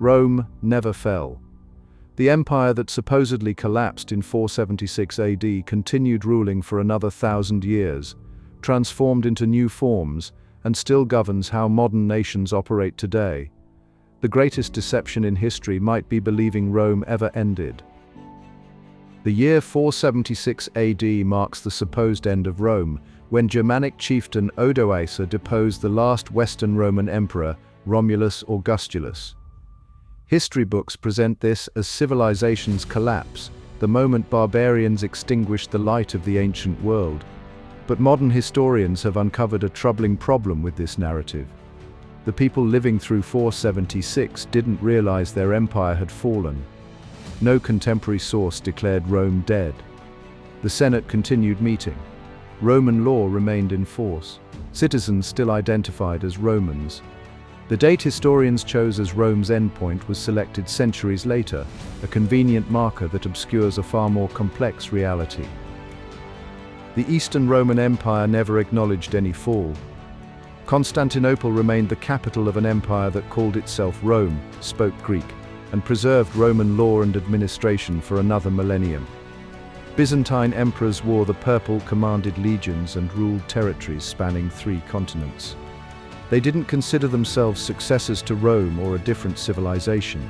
Rome never fell. The empire that supposedly collapsed in 476 AD continued ruling for another 1,000 years, transformed into new forms, and still governs how modern nations operate today. The greatest deception in history might be believing Rome ever ended. The year 476 AD marks the supposed end of Rome, when Germanic chieftain Odoacer deposed the last Western Roman emperor, Romulus Augustulus. History books present this as civilization's collapse, the moment barbarians extinguished the light of the ancient world. But modern historians have uncovered a troubling problem with this narrative. The people living through 476 didn't realize their empire had fallen. No contemporary source declared Rome dead. The Senate continued meeting. Roman law remained in force. Citizens still identified as Romans. The date historians chose as Rome's endpoint was selected centuries later, a convenient marker that obscures a far more complex reality. The Eastern Roman Empire never acknowledged any fall. Constantinople remained the capital of an empire that called itself Rome, spoke Greek, and preserved Roman law and administration for another millennium. Byzantine emperors wore the purple, commanded legions, and ruled territories spanning 3 continents. They didn't consider themselves successors to Rome or a different civilization.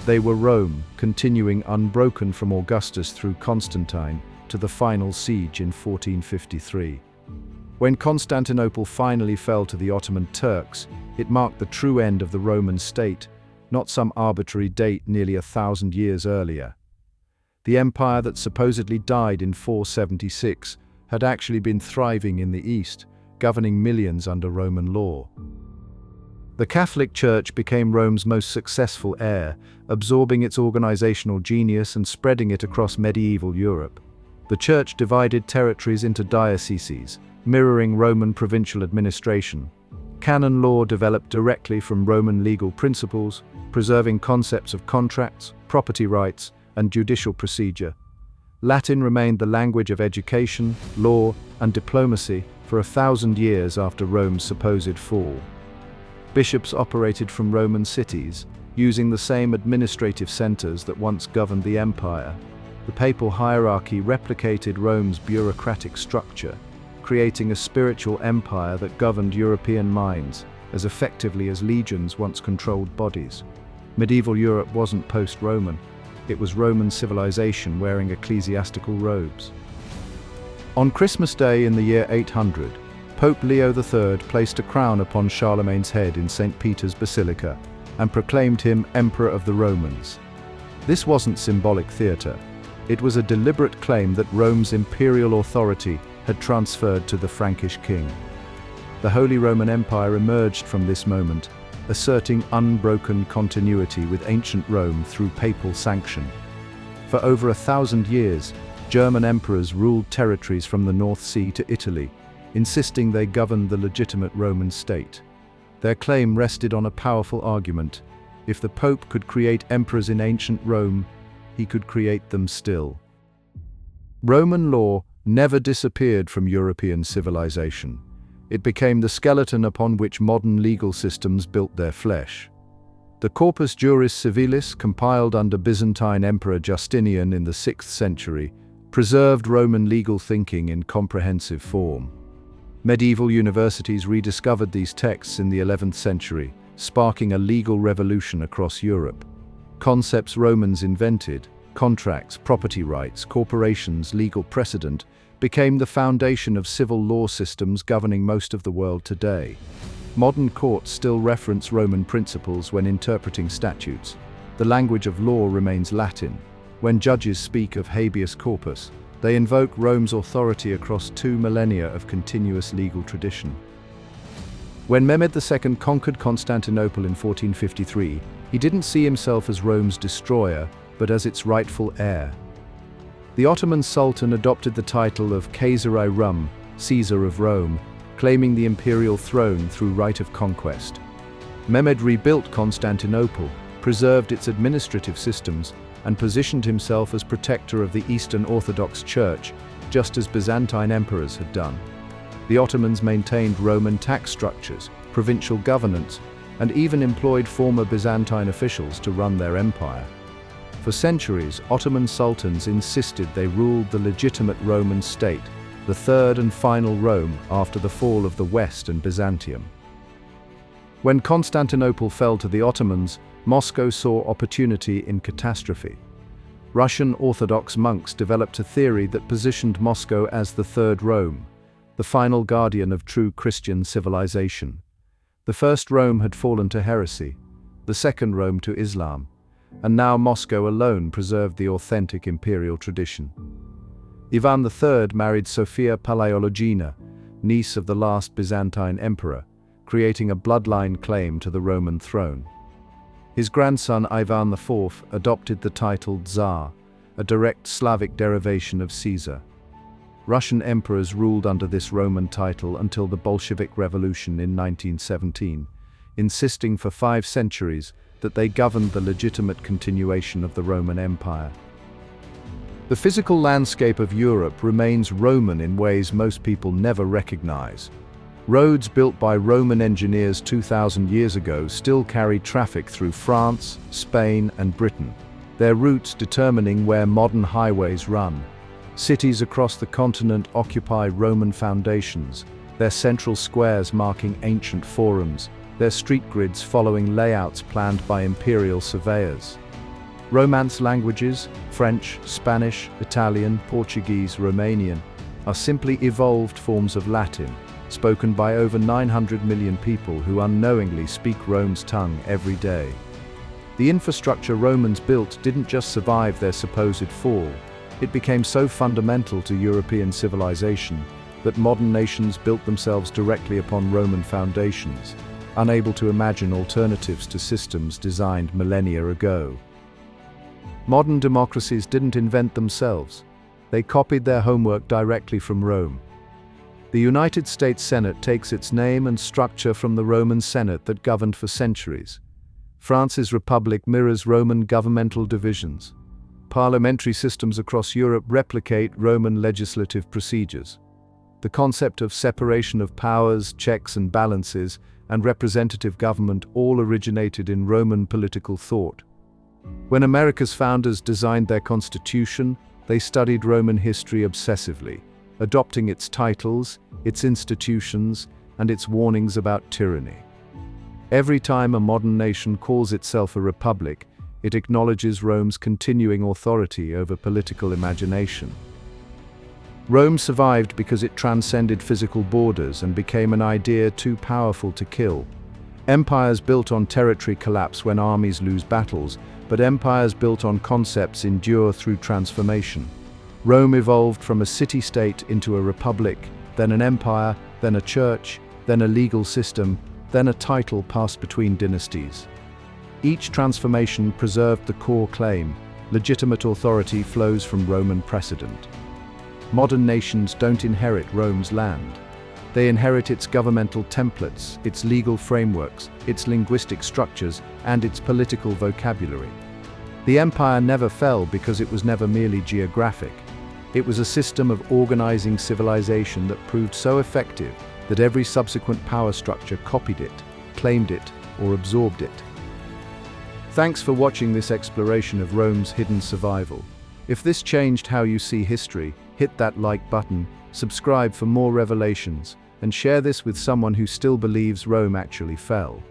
They were Rome, continuing unbroken from Augustus through Constantine to the final siege in 1453. When Constantinople finally fell to the Ottoman Turks, it marked the true end of the Roman state, not some arbitrary date nearly 1,000 years earlier. The empire that supposedly died in 476 had actually been thriving in the East, governing millions under Roman law. The Catholic Church became Rome's most successful heir, absorbing its organizational genius and spreading it across medieval Europe. The Church divided territories into dioceses, mirroring Roman provincial administration. Canon law developed directly from Roman legal principles, preserving concepts of contracts, property rights, and judicial procedure. Latin remained the language of education, law, and diplomacy for 1,000 years after Rome's supposed fall. Bishops operated from Roman cities, using the same administrative centers that once governed the empire. The papal hierarchy replicated Rome's bureaucratic structure, creating a spiritual empire that governed European minds as effectively as legions once controlled bodies. Medieval Europe wasn't post-Roman. It was Roman civilization wearing ecclesiastical robes. On Christmas Day in the year 800, Pope Leo III placed a crown upon Charlemagne's head in St. Peter's Basilica and proclaimed him Emperor of the Romans. This wasn't symbolic theater. It was a deliberate claim that Rome's imperial authority had transferred to the Frankish king. The Holy Roman Empire emerged from this moment, asserting unbroken continuity with ancient Rome through papal sanction. For over 1,000 years, German emperors ruled territories from the North Sea to Italy, insisting they governed the legitimate Roman state. Their claim rested on a powerful argument. If the Pope could create emperors in ancient Rome, he could create them still. Roman law never disappeared from European civilization. It became the skeleton upon which modern legal systems built their flesh. The Corpus Juris Civilis, compiled under Byzantine Emperor Justinian in the 6th century, preserved Roman legal thinking in comprehensive form. Medieval universities rediscovered these texts in the 11th century, sparking a legal revolution across Europe. Concepts Romans invented, contracts, property rights, corporations, legal precedent, became the foundation of civil law systems governing most of the world today. Modern courts still reference Roman principles when interpreting statutes. The language of law remains Latin. When judges speak of habeas corpus, they invoke Rome's authority across 2 millennia of continuous legal tradition. When Mehmed II conquered Constantinople in 1453, he didn't see himself as Rome's destroyer, but as its rightful heir. The Ottoman Sultan adopted the title of Kaisar-i Rum, Caesar of Rome, claiming the imperial throne through right of conquest. Mehmed rebuilt Constantinople, preserved its administrative systems, and positioned himself as protector of the Eastern Orthodox Church, just as Byzantine emperors had done. The Ottomans maintained Roman tax structures, provincial governance, and even employed former Byzantine officials to run their empire. For centuries, Ottoman sultans insisted they ruled the legitimate Roman state, the third and final Rome after the fall of the West and Byzantium. When Constantinople fell to the Ottomans, Moscow saw opportunity in catastrophe. Russian Orthodox monks developed a theory that positioned Moscow as the Third Rome, the final guardian of true Christian civilization. The First Rome had fallen to heresy, the Second Rome to Islam, and now Moscow alone preserved the authentic imperial tradition. Ivan III married Sophia Palaiologina, niece of the last Byzantine emperor, creating a bloodline claim to the Roman throne. His grandson Ivan IV adopted the title Tsar, a direct Slavic derivation of Caesar. Russian emperors ruled under this Roman title until the Bolshevik Revolution in 1917, insisting for 5 centuries that they governed the legitimate continuation of the Roman Empire. The physical landscape of Europe remains Roman in ways most people never recognize. Roads built by Roman engineers 2,000 years ago still carry traffic through France, Spain, and Britain, their routes determining where modern highways run. Cities across the continent occupy Roman foundations, their central squares marking ancient forums, their street grids following layouts planned by imperial surveyors. Romance languages, French, Spanish, Italian, Portuguese, Romanian, are simply evolved forms of Latin, spoken by over 900 million people who unknowingly speak Rome's tongue every day. The infrastructure Romans built didn't just survive their supposed fall, it became so fundamental to European civilization that modern nations built themselves directly upon Roman foundations, unable to imagine alternatives to systems designed millennia ago. Modern democracies didn't invent themselves. They copied their homework directly from Rome. The United States Senate takes its name and structure from the Roman Senate that governed for centuries. France's republic mirrors Roman governmental divisions. Parliamentary systems across Europe replicate Roman legislative procedures. The concept of separation of powers, checks and balances, and representative government all originated in Roman political thought. When America's founders designed their constitution, they studied Roman history obsessively, adopting its titles, its institutions, and its warnings about tyranny. Every time a modern nation calls itself a republic, it acknowledges Rome's continuing authority over political imagination. Rome survived because it transcended physical borders and became an idea too powerful to kill. Empires built on territory collapse when armies lose battles, but empires built on concepts endure through transformation. Rome evolved from a city-state into a republic, then an empire, then a church, then a legal system, then a title passed between dynasties. Each transformation preserved the core claim: legitimate authority flows from Roman precedent. Modern nations don't inherit Rome's land. They inherit its governmental templates, its legal frameworks, its linguistic structures, and its political vocabulary. The empire never fell because it was never merely geographic. It was a system of organizing civilization that proved so effective that every subsequent power structure copied it, claimed it, or absorbed it. Thanks for watching this exploration of Rome's hidden survival. If this changed how you see history, hit that like button, subscribe for more revelations, and share this with someone who still believes Rome actually fell.